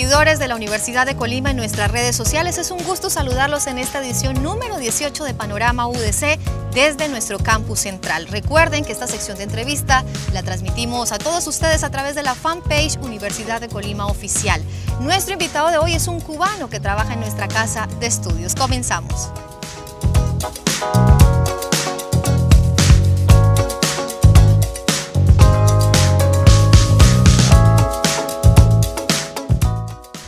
seguidores de la Universidad de Colima en nuestras redes sociales. Es un gusto saludarlos en esta edición número 18 de Panorama UDC desde nuestro campus central. Recuerden que esta sección de entrevista la transmitimos a todos ustedes a través de la fanpage Universidad de Colima Oficial. Nuestro invitado de hoy es un cubano que trabaja en nuestra casa de estudios. Comenzamos.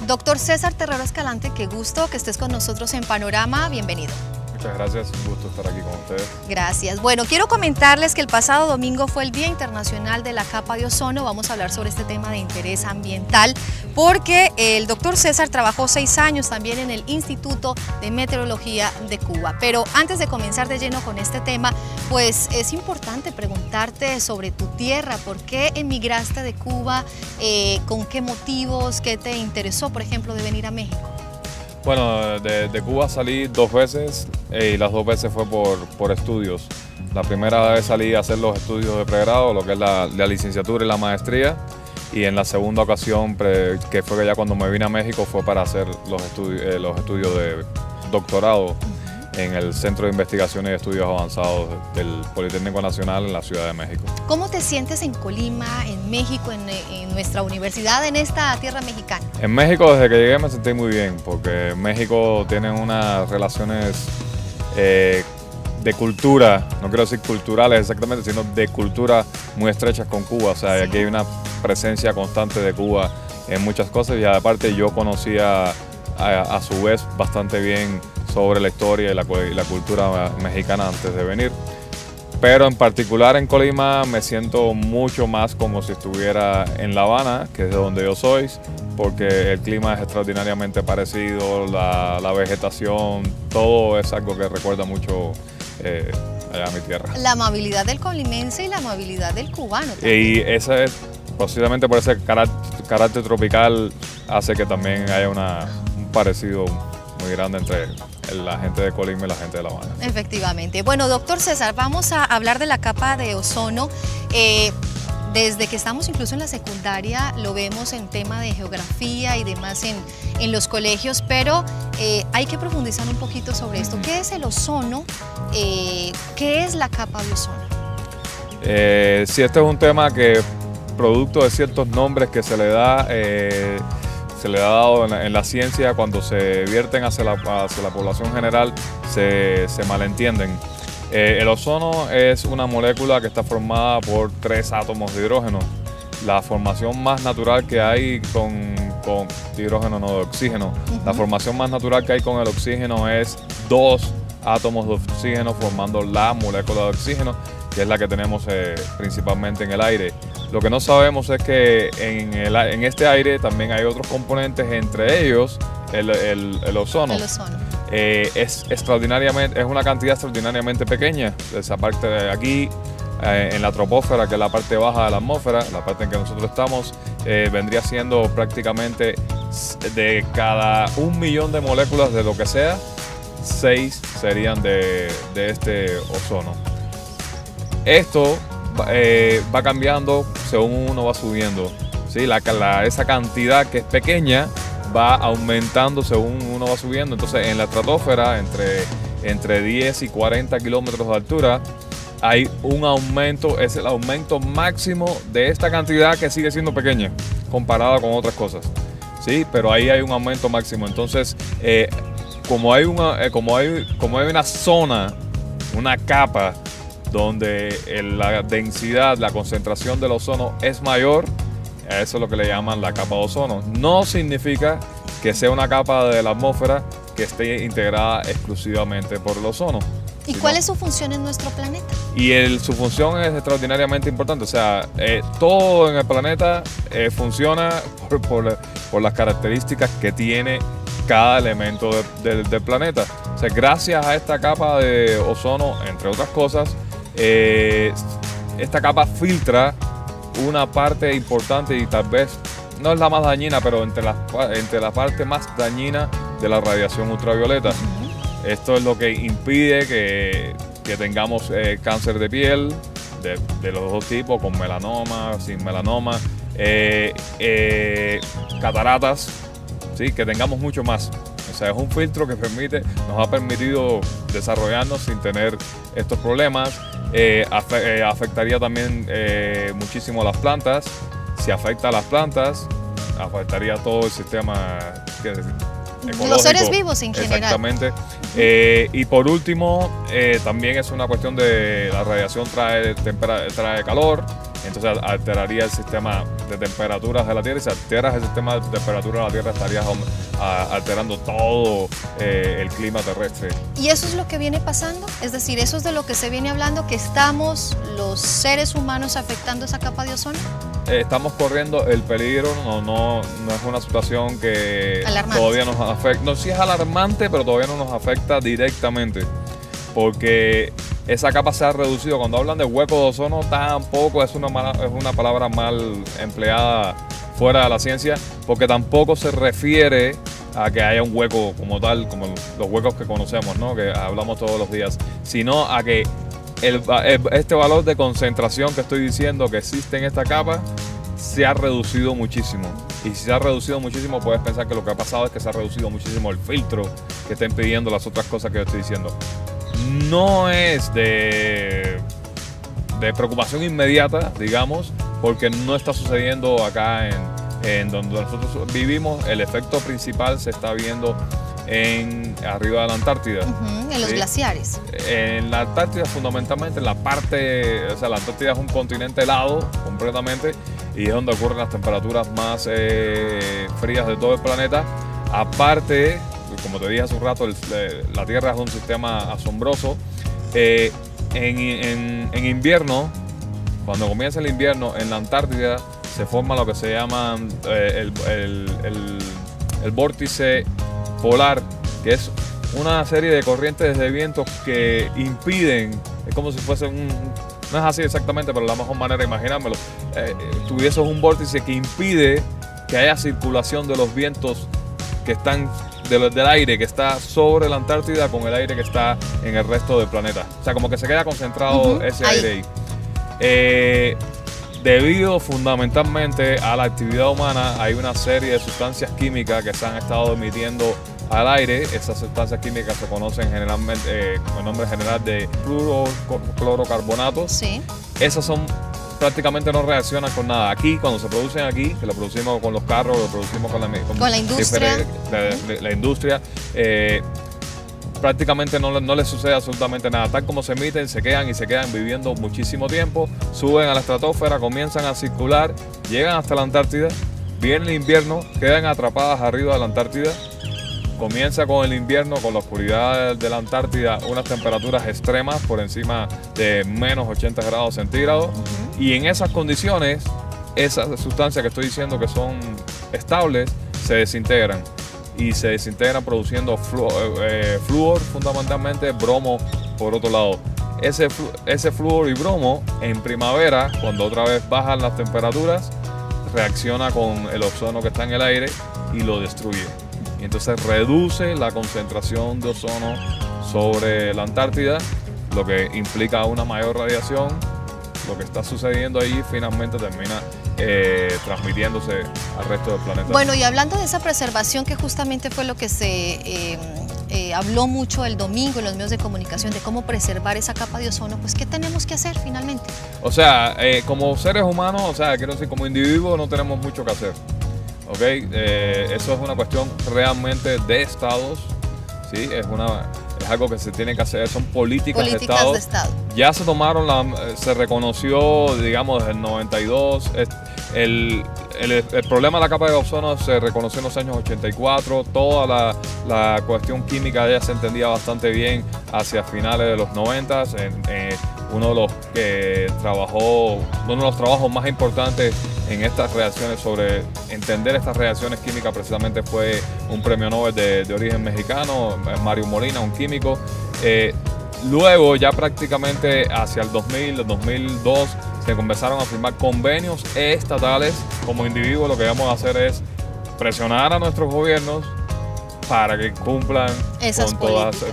Doctor César Terrero Escalante, qué gusto que estés con nosotros en Panorama. Bienvenido. Muchas gracias, un gusto estar aquí con ustedes. Gracias. Bueno, quiero comentarles que el pasado domingo fue el Día Internacional de la Capa de Ozono. Vamos a hablar sobre este tema de interés ambiental porque el doctor César trabajó 6 años también en el Instituto de Meteorología de Cuba. Pero antes de comenzar de lleno con este tema, pues es importante preguntarte sobre tu tierra. ¿Por qué emigraste de Cuba? ¿Con qué motivos? ¿Qué te interesó, por ejemplo, de venir a México? Bueno, de Cuba salí 2 veces y las 2 veces fue por estudios. La primera vez salí a hacer los estudios de pregrado, lo que es la licenciatura y la maestría. Y en la segunda ocasión, que fue ya cuando me vine a México, fue para hacer los estudios de doctorado en el Centro de Investigación y Estudios Avanzados del Politécnico Nacional en la Ciudad de México. ¿Cómo te sientes en Colima, en México, en nuestra universidad, en esta tierra mexicana? En México, desde que llegué me sentí muy bien, porque México tiene unas relaciones de cultura, no quiero decir culturales exactamente, sino de cultura muy estrechas con Cuba. O sea, sí. Aquí hay una presencia constante de Cuba en muchas cosas y aparte yo conocía a su vez bastante bien sobre la historia y la cultura mexicana antes de venir. Pero en particular en Colima me siento mucho más como si estuviera en La Habana, que es de donde yo soy, porque el clima es extraordinariamente parecido, la vegetación, todo es algo que recuerda mucho allá a mi tierra. La amabilidad del colimense y la amabilidad del cubano también. Y ese es, posiblemente por ese carácter tropical, hace que también haya un parecido muy grande entre la gente de Colima y la gente de La Habana. Efectivamente. Bueno, doctor César, vamos a hablar de la capa de ozono. Desde que estamos incluso en la secundaria lo vemos en tema de geografía y demás en los colegios, pero hay que profundizar un poquito sobre esto. ¿Qué es el ozono? ¿Qué es la capa de ozono? Sí, este es un tema que, producto de ciertos nombres que se le ha dado en la ciencia, cuando se vierten hacia la población general, se malentienden. El ozono es una molécula que está formada por 3 átomos de hidrógeno. La formación más natural que hay con hidrógeno, no de oxígeno. La formación más natural que hay con el oxígeno es 2 átomos de oxígeno formando la molécula de oxígeno, que es la que tenemos principalmente en el aire. Lo que no sabemos es que en este aire también hay otros componentes, entre ellos el ozono. El ozono. Es una cantidad extraordinariamente pequeña. Esa parte de aquí, en la troposfera, que es la parte baja de la atmósfera, la parte en que nosotros estamos, vendría siendo prácticamente de cada 1 millón de moléculas de lo que sea, 6 serían de este ozono. Esto va cambiando según uno va subiendo, ¿sí? Esa cantidad que es pequeña va aumentando según uno va subiendo. Entonces en la estratosfera, entre 10 y 40 kilómetros de altura, hay un aumento, es el aumento máximo de esta cantidad, que sigue siendo pequeña comparada con otras cosas, ¿sí? Pero ahí hay un aumento máximo. Entonces como hay una zona, una capa donde la densidad, la concentración del ozono es mayor, a eso es lo que le llaman la capa de ozono. No significa que sea una capa de la atmósfera que esté integrada exclusivamente por el ozono. ¿Y cuál es su función en nuestro planeta? Y su función es extraordinariamente importante. O sea, todo en el planeta funciona por las características que tiene cada elemento del planeta. O sea, gracias a esta capa de ozono, entre otras cosas, esta capa filtra una parte importante y tal vez no es la más dañina, pero entre la parte más dañina de la radiación ultravioleta. Esto es lo que impide que tengamos cáncer de piel de los 2 tipos, con melanoma, sin melanoma, cataratas, ¿sí? Que tengamos mucho más. O sea, es un filtro que nos ha permitido desarrollarnos sin tener estos problemas. Afectaría también muchísimo a las plantas. Si afecta a las plantas, afectaría todo el sistema ecológico. Los seres vivos en general. Exactamente. Y por último, también es una cuestión de la radiación trae calor, entonces alteraría el sistema de temperaturas de la Tierra, y si alteras el sistema de temperatura de la Tierra estarías alterando todo el clima terrestre. ¿Y eso es lo que viene pasando? Es decir, ¿eso es de lo que se viene hablando, que estamos los seres humanos afectando esa capa de ozono? Estamos corriendo el peligro, no es una situación que alarmante. Todavía nos afecta. No, sí es alarmante, pero todavía no nos afecta directamente, porque esa capa se ha reducido. Cuando hablan de hueco de ozono, tampoco es una palabra mal empleada fuera de la ciencia, porque tampoco se refiere a que haya un hueco como tal, como los huecos que conocemos, ¿no? Que hablamos todos los días, sino a que este valor de concentración que estoy diciendo que existe en esta capa se ha reducido muchísimo. Y si se ha reducido muchísimo, puedes pensar que lo que ha pasado es que se ha reducido muchísimo el filtro que está impidiendo las otras cosas que yo estoy diciendo. No es de preocupación inmediata, digamos, porque no está sucediendo acá en donde nosotros vivimos. El efecto principal se está viendo arriba de la Antártida. En los glaciares. En la Antártida, fundamentalmente en la parte, o sea, la Antártida es un continente helado completamente y es donde ocurren las temperaturas más frías de todo el planeta. Aparte, como te dije hace un rato, la Tierra es un sistema asombroso. En invierno, cuando comienza el invierno, en la Antártida se forma lo que se llama el vórtice polar, que es una serie de corrientes de vientos que impiden, es como si fuese no es así exactamente, pero la mejor manera de imaginármelo, tuviese un vórtice que impide que haya circulación de los vientos que están del aire que está sobre la Antártida con el aire que está en el resto del planeta. O sea, como que se queda concentrado ese aire ahí. Debido fundamentalmente a la actividad humana, hay una serie de sustancias químicas que se han estado emitiendo al aire. Esas sustancias químicas se conocen generalmente con el nombre general de fluorocarbanatos. Sí. Esas prácticamente no reaccionan con nada. Aquí, cuando se producen aquí, que lo producimos con los carros, lo producimos con la industria. La industria, prácticamente no les sucede absolutamente nada. Tal como se emiten, se quedan viviendo muchísimo tiempo, suben a la estratosfera, comienzan a circular, llegan hasta la Antártida, viene el invierno, quedan atrapadas arriba de la Antártida. Comienza con el invierno, con la oscuridad de la Antártida, unas temperaturas extremas por encima de menos 80 grados centígrados. Y en esas condiciones, esas sustancias que estoy diciendo que son estables, se desintegran. Y se desintegran produciendo flúor, fundamentalmente bromo por otro lado. Ese flúor y bromo en primavera, cuando otra vez bajan las temperaturas, reacciona con el ozono que está en el aire y lo destruye. Y entonces reduce la concentración de ozono sobre la Antártida, lo que implica una mayor radiación. Lo que está sucediendo ahí finalmente termina transmitiéndose al resto del planeta. Bueno, y hablando de esa preservación, que justamente fue lo que se habló mucho el domingo en los medios de comunicación, de cómo preservar esa capa de ozono, pues ¿qué tenemos que hacer finalmente? O sea, como seres humanos, o sea, quiero decir, como individuos no tenemos mucho que hacer. ¿Ok? Eso es una cuestión realmente de estados, ¿sí? Es algo que se tiene que hacer, son políticas de Estado. Ya se se reconoció, digamos, desde el 92. El problema de la capa de ozono se reconoció en los años 84. Toda la cuestión química ya se entendía bastante bien hacia finales de los 90. Uno de los trabajos más importantes en estas reacciones, sobre entender estas reacciones químicas, precisamente fue un premio Nobel de origen mexicano, Mario Molina, un químico. Luego, ya prácticamente hacia el 2000, el 2002, se comenzaron a firmar convenios estatales. Como individuos, lo que vamos a hacer es presionar a nuestros gobiernos para que cumplan Esas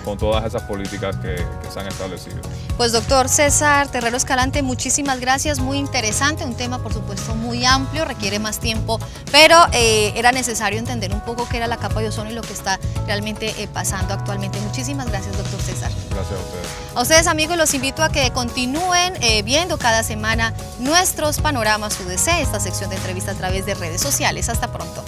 con todas esas políticas que se han establecido. Pues doctor César Terrero Escalante, muchísimas gracias, muy interesante, un tema por supuesto muy amplio, requiere más tiempo, pero era necesario entender un poco qué era la capa de ozono y lo que está realmente pasando actualmente. Muchísimas gracias, doctor César. Gracias a ustedes. A ustedes, amigos, los invito a que continúen viendo cada semana nuestros panoramas UDC, esta sección de entrevista a través de redes sociales. Hasta pronto.